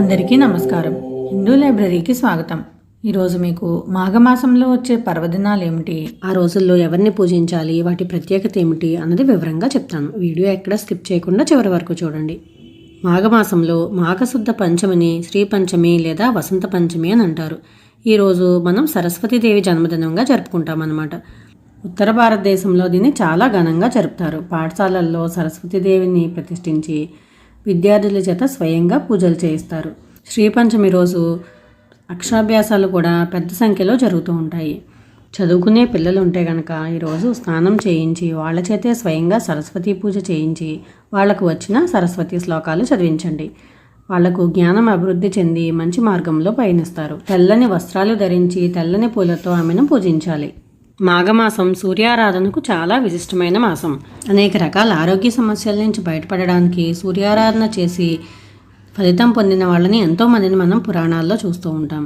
అందరికీ నమస్కారం. హిందూ లైబ్రరీకి స్వాగతం. ఈరోజు మీకు మాఘమాసంలో వచ్చే పర్వదినాలు ఏమిటి, ఆ రోజుల్లో ఎవరిని పూజించాలి, వాటి ప్రత్యేకత ఏమిటి అన్నది వివరంగా చెప్తాను. వీడియో ఎక్కడ స్కిప్ చేయకుండా చివరి వరకు చూడండి. మాఘమాసంలో మాఘశుద్ధ పంచమిని శ్రీ పంచమి లేదా వసంత పంచమి అని అంటారు. ఈరోజు మనం సరస్వతీదేవి జన్మదినంగా జరుపుకుంటామన్నమాట. ఉత్తర భారతదేశంలో దీన్ని చాలా ఘనంగా జరుపుతారు. పాఠశాలల్లో సరస్వతీదేవిని ప్రతిష్ఠించి విద్యార్థుల చేత స్వయంగా పూజలు చేయిస్తారు. శ్రీపంచమి రోజు అక్షరాభ్యాసాలు కూడా పెద్ద సంఖ్యలో జరుగుతూ ఉంటాయి. చదువుకునే పిల్లలు ఉంటే కనుక ఈరోజు స్నానం చేయించి వాళ్ళ చేతే స్వయంగా సరస్వతీ పూజ చేయించి వాళ్లకు వచ్చిన సరస్వతీ శ్లోకాలు చదివించండి. వాళ్లకు జ్ఞానం అభివృద్ధి చెంది మంచి మార్గంలో పయనిస్తారు. తెల్లని వస్త్రాలు ధరించి తెల్లని పూలతో ఆమెను పూజించాలి. మాఘమాసం సూర్యారాధనకు చాలా విశిష్టమైన మాసం. అనేక రకాల ఆరోగ్య సమస్యల నుంచి బయటపడడానికి సూర్యారాధన చేసి ఫలితం పొందిన వాళ్ళని ఎంతోమందిని మనం పురాణాల్లో చూస్తూ ఉంటాం.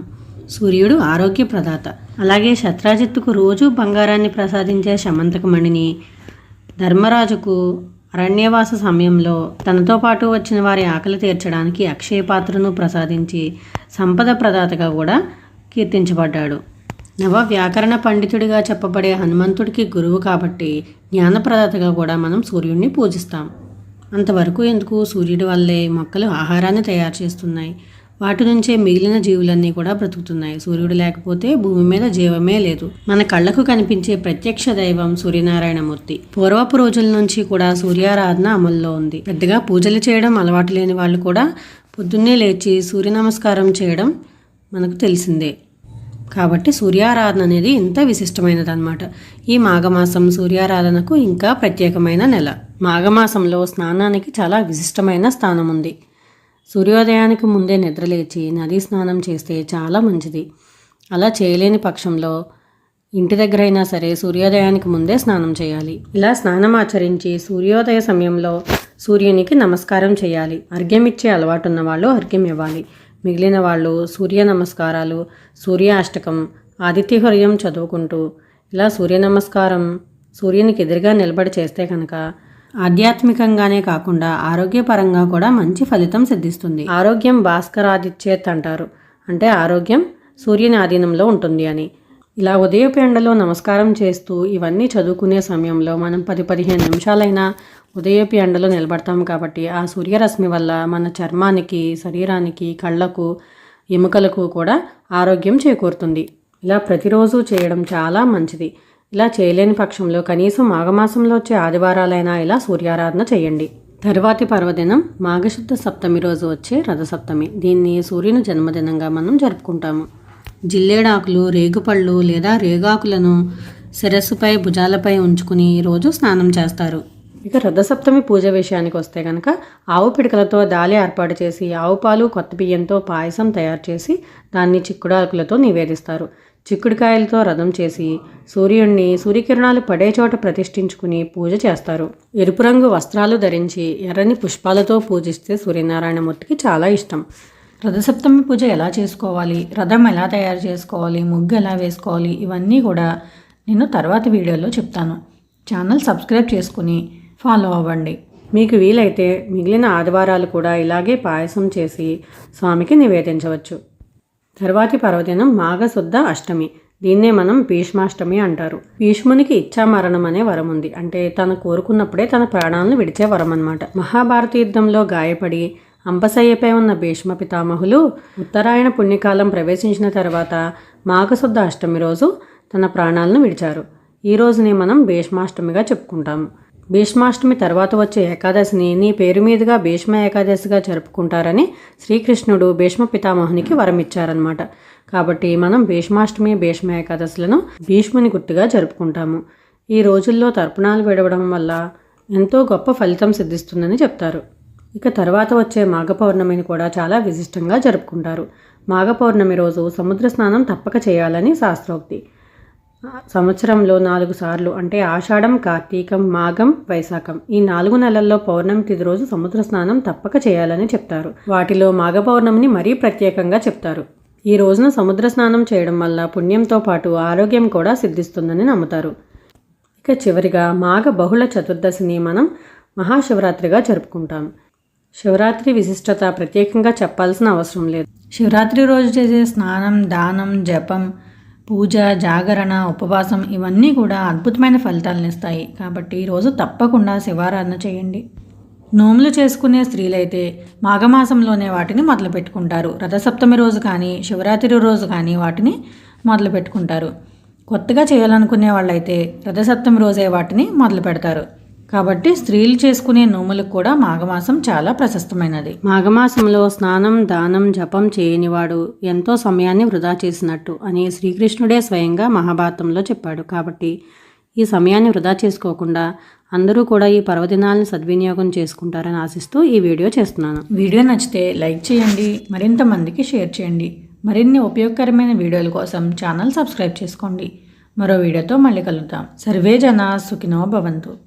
సూర్యుడు ఆరోగ్య ప్రదాత. అలాగే శత్రాజిత్తుకు రోజు బంగారాన్ని ప్రసాదించే శమంతకమణిని, ధర్మరాజుకు అరణ్యవాస సమయంలో తనతో పాటు వచ్చిన వారి ఆకలి తీర్చడానికి అక్షయ పాత్రను ప్రసాదించి సంపద ప్రదాతగా కూడా కీర్తించబడ్డాడు. నవ వ్యాకరణ పండితుడిగా చెప్పబడే హనుమంతుడికి గురువు కాబట్టి జ్ఞానప్రదాతగా కూడా మనం సూర్యుడిని పూజిస్తాం. అంతవరకు ఎందుకు, సూర్యుడి వల్లే మొక్కలు ఆహారాన్ని తయారు చేస్తున్నాయి. వాటి నుంచే మిగిలిన జీవులన్నీ కూడా బ్రతుకుతున్నాయి. సూర్యుడు లేకపోతే భూమి మీద జీవమే లేదు. మన కళ్ళకు కనిపించే ప్రత్యక్ష దైవం సూర్యనారాయణమూర్తి. పూర్వపు రోజుల నుంచి కూడా సూర్యారాధన అమల్లో ఉంది. పెద్దగా పూజలు చేయడం అలవాటు లేని వాళ్ళు కూడా పొద్దున్నే లేచి సూర్య నమస్కారం చేయడం మనకు తెలిసిందే. కాబట్టి సూర్యారాధన అనేది ఇంత విశిష్టమైనది అన్నమాట. ఈ మాఘమాసం సూర్యారాధనకు ఇంకా ప్రత్యేకమైన నెల. మాఘమాసంలో స్నానానికి చాలా విశిష్టమైన స్థానం ఉంది. సూర్యోదయానికి ముందే నిద్రలేచి నదీ స్నానం చేస్తే చాలా మంచిది. అలా చేయలేని పక్షంలో ఇంటి దగ్గరైనా సరే సూర్యోదయానికి ముందే స్నానం చేయాలి. ఇలా స్నానం ఆచరించి సూర్యోదయ సమయంలో సూర్యునికి నమస్కారం చేయాలి. అర్ఘ్యం ఇచ్చే అలవాటు ఉన్న వాళ్ళు అర్ఘ్యం ఇవ్వాలి. మిగిలిన వాళ్ళు సూర్య నమస్కారాలు, సూర్యాష్టకం, ఆదిత్య హృదయం చదువుకుంటూ ఇలా సూర్య నమస్కారం సూర్యునికి ఎదురుగా నిలబడి చేస్తే కనుక ఆధ్యాత్మికంగానే కాకుండా ఆరోగ్యపరంగా కూడా మంచి ఫలితం సిద్ధిస్తుంది. ఆరోగ్యం భాస్కరాదిత్యేత్ అంటారు. అంటే ఆరోగ్యం సూర్యుని ఆధీనంలో ఉంటుంది అని. ఇలా ఉదయపు ఎండలో నమస్కారం చేస్తూ ఇవన్నీ చదువుకునే సమయంలో మనం 10-15 నిమిషాలైనా ఉదయపు ఎండలో నిలబడతాం కాబట్టి ఆ సూర్యరశ్మి వల్ల మన చర్మానికి, శరీరానికి, కళ్ళకు, ఎముకలకు కూడా ఆరోగ్యం చేకూరుతుంది. ఇలా ప్రతిరోజు చేయడం చాలా మంచిది. ఇలా చేయలేని పక్షంలో కనీసం మాఘమాసంలో వచ్చే ఆదివారాలైనా ఇలా సూర్యారాధన చేయండి. తరువాతి పర్వదినం మాఘశుద్ధ సప్తమి రోజు వచ్చే రథసప్తమి. దీన్ని సూర్యుని జన్మదినంగా మనం జరుపుకుంటాము. జిల్లేడాకులు, రేగుపళ్ళు లేదా రేగాకులను శిరస్సుపై, భుజాలపై ఉంచుకుని రోజు స్నానం చేస్తారు. ఇక రథసప్తమి పూజ విషయానికి వస్తే కనుక ఆవు పిడకలతో దాలి ఏర్పాటు చేసి ఆవు పాలు, కొత్త బియ్యంతో పాయసం తయారు చేసి దాన్ని చిక్కుడాకులతో నివేదిస్తారు. చిక్కుడుకాయలతో రథం చేసి సూర్యుడిని సూర్యకిరణాలు పడే చోట ప్రతిష్ఠించుకుని పూజ చేస్తారు. ఎరుపు రంగు వస్త్రాలు ధరించి ఎర్రని పుష్పాలతో పూజిస్తే సూర్యనారాయణమూర్తికి చాలా ఇష్టం. రథసప్తమి పూజ ఎలా చేసుకోవాలి, రథం ఎలా తయారు చేసుకోవాలి, ముగ్గు ఎలా వేసుకోవాలి, ఇవన్నీ కూడా నేను తర్వాతి వీడియోలో చెప్తాను. ఛానల్ సబ్స్క్రైబ్ చేసుకుని ఫాలో అవ్వండి. మీకు వీలైతే మిగిలిన ఆదివారాలు కూడా ఇలాగే పాయసం చేసి స్వామికి నివేదించవచ్చు. తర్వాతి పర్వదినం మాఘశుద్ధ అష్టమి. దీన్నే మనం భీష్మాష్టమి అంటారు. భీష్మునికి ఇచ్ఛామరణం అనే వరం ఉంది. అంటే తను కోరుకున్నప్పుడే తన ప్రాణాలను విడిచే వరం అన్నమాట. మహాభారత యుద్ధంలో గాయపడి అంపశయ్యపై ఉన్న భీష్మ పితామహులు ఉత్తరాయణ పుణ్యకాలం ప్రవేశించిన తర్వాత మాఘశుద్ధ అష్టమి రోజు తన ప్రాణాలను విడిచారు. ఈ రోజుని మనం భీష్మాష్టమిగా చెప్పుకుంటాము. భీష్మాష్టమి తర్వాత వచ్చే ఏకాదశిని నీ పేరు మీదుగా భీష్మ ఏకాదశిగా జరుపుకుంటారని శ్రీకృష్ణుడు భీష్మ పితామహునికి వరం ఇచ్చారనమాట. కాబట్టి మనం భీష్మాష్టమి, భీష్మ ఏకాదశులను భీష్ముని గుర్తుగా జరుపుకుంటాము. ఈ రోజుల్లో తర్పణాలు విడవడం వల్ల ఎంతో గొప్ప ఫలితం సిద్ధిస్తుందని చెప్తారు. ఇక తర్వాత వచ్చే మాఘ పౌర్ణమిని కూడా చాలా విశిష్టంగా జరుపుకుంటారు. మాఘ పౌర్ణమి రోజు సముద్ర స్నానం తప్పక చేయాలని శాస్త్రోక్తి. సంవత్సరంలో 4 సార్లు అంటే ఆషాఢం, కార్తీకం, మాఘం, వైశాఖం ఈ 4 నెలల్లో పౌర్ణమి తిథి రోజు సముద్ర స్నానం తప్పక చేయాలని చెప్తారు. వాటిలో మాఘ పౌర్ణమిని మరీ ప్రత్యేకంగా చెప్తారు. ఈ రోజున సముద్ర స్నానం చేయడం వల్ల పుణ్యంతో పాటు ఆరోగ్యం కూడా సిద్ధిస్తుందని నమ్ముతారు. ఇక చివరిగా మాఘ బహుళ చతుర్దశిని మనం మహాశివరాత్రిగా జరుపుకుంటాం. శివరాత్రి విశిష్టత ప్రత్యేకంగా చెప్పాల్సిన అవసరం లేదు. శివరాత్రి రోజు చేసే స్నానం, దానం, జపం, పూజ, జాగరణ, ఉపవాసం ఇవన్నీ కూడా అద్భుతమైన ఫలితాలను ఇస్తాయి. కాబట్టి ఈరోజు తప్పకుండా శివారాధన చేయండి. నోములు చేసుకునే స్త్రీలైతే మాఘమాసంలోనే వాటిని మొదలు పెట్టుకుంటారు. రథసప్తమి రోజు కానీ శివరాత్రి రోజు కానీ వాటిని మొదలు పెట్టుకుంటారు. కొత్తగా చేయాలనుకునే వాళ్ళైతే రథసప్తమి రోజే వాటిని మొదలు పెడతారు. కాబట్టి స్త్రీలు చేసుకునే నోములకు కూడా మాఘమాసం చాలా ప్రశస్తమైనది. మాఘమాసంలో స్నానం, దానం, జపం చేయనివాడు ఎంతో సమయాన్ని వృధా చేసినట్టు అని శ్రీకృష్ణుడే స్వయంగా మహాభారతంలో చెప్పాడు. కాబట్టి ఈ సమయాన్ని వృధా చేసుకోకుండా అందరూ కూడా ఈ పర్వదినాలను సద్వినియోగం చేసుకుంటారని ఆశిస్తూ ఈ వీడియో చేస్తున్నాను. వీడియో నచ్చితే లైక్ చేయండి, మరింత మందికి షేర్ చేయండి. మరిన్ని ఉపయోగకరమైన వీడియోల కోసం ఛానల్ సబ్స్క్రైబ్ చేసుకోండి. మరో వీడియోతో మళ్ళీ కలుద్దాం. సర్వే జనా సుఖినో భవంతు.